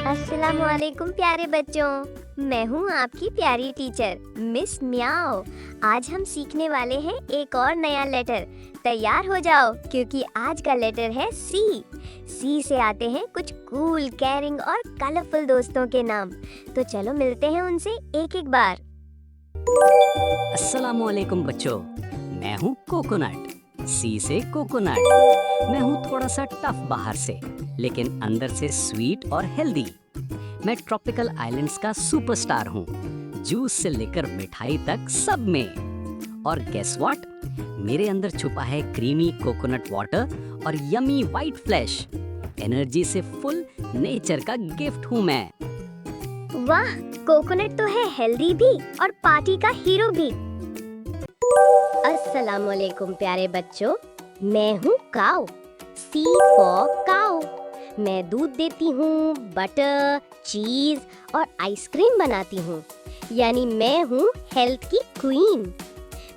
अस्सलामुअलैकुम प्यारे बच्चों, मैं हूँ आपकी प्यारी टीचर मिस म्याओ। आज हम सीखने वाले हैं एक और नया लेटर। तैयार हो जाओ क्योंकि आज का लेटर है सी। सी से आते हैं कुछ कूल, केयरिंग और कलरफुल दोस्तों के नाम। तो चलो मिलते हैं उनसे एक एक बार। अस्सलामुअलैकुम बच्चों, मैं हूँ कोकोनट। सी से कोकोनट। मैं हूँ थोड़ा सा टफ बाहर से, लेकिन अंदर से स्वीट और हेल्दी। मैं ट्रॉपिकल आइलैंड्स का सुपरस्टार हूँ, जूस से लेकर मिठाई तक सब में। और गेस व्हाट, मेरे अंदर छुपा है क्रीमी कोकोनट वाटर और यमी वाइट फ्लैश। एनर्जी से फुल नेचर का गिफ्ट हूँ मैं। वाह, कोकोनट तो है हेल्दी भी और पार्टी का हीरो भी। अस्सलामुअलैकुम प्यारे बच्चों, मैं हूँ काऊ। सी फॉर काऊ। मैं दूध देती हूँ, बटर, चीज और आइसक्रीम बनाती हूँ, यानी मैं हूँ हेल्थ की क्वीन।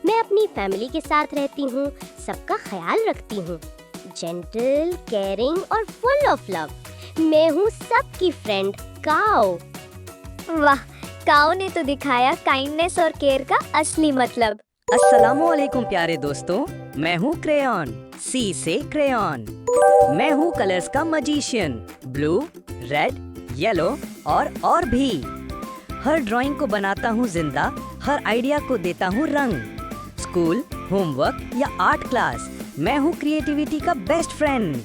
मैं अपनी फैमिली के साथ रहती हूँ, सबका ख्याल रखती हूँ। जेंटल, केयरिंग और फुल ऑफ लव। मैं हूँ सबकी फ्रेंड काऊ। वाह, काऊ ने तो दिखाया काइंडनेस और केयर का असली मतलब। अस्सलामुअलैकुम प्यारे दोस्तों, मैं हूँ क्रेयॉन। सी से क्रेयॉन। मैं हूँ कलर्स का मजिशियन, ब्लू, रेड, येलो और भी। हर ड्राइंग को बनाता हूँ जिंदा, हर आइडिया को देता हूँ रंग। स्कूल, होमवर्क या आर्ट क्लास, मैं हूँ क्रिएटिविटी का बेस्ट फ्रेंड।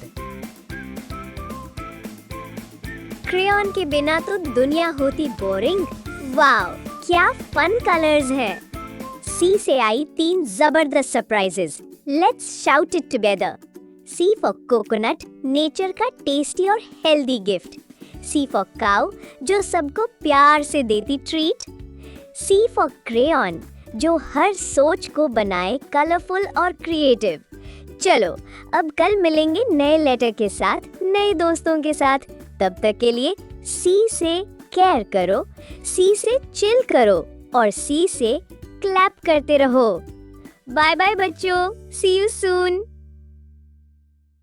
क्रेयॉन के बिना तो दुनिया होती बोरिंग। वाव, क्या फन कलर्स हैं। सी से आई 3 जबरदस्त surprises. Let's shout it together. C for coconut, nature का टेस्टी और healthy gift. C for cow, जो सबको प्यार से देती ट्रीट। सी फॉर क्रेयॉन, जो हर सोच को बनाए कलरफुल और क्रिएटिव। चलो, अब कल मिलेंगे नए लेटर के साथ, नए दोस्तों के साथ। तब तक के लिए सी से केयर करो, सी से चिल करो और सी से क्लैप करते रहो। बाय बाय बच्चों, सी यू सून।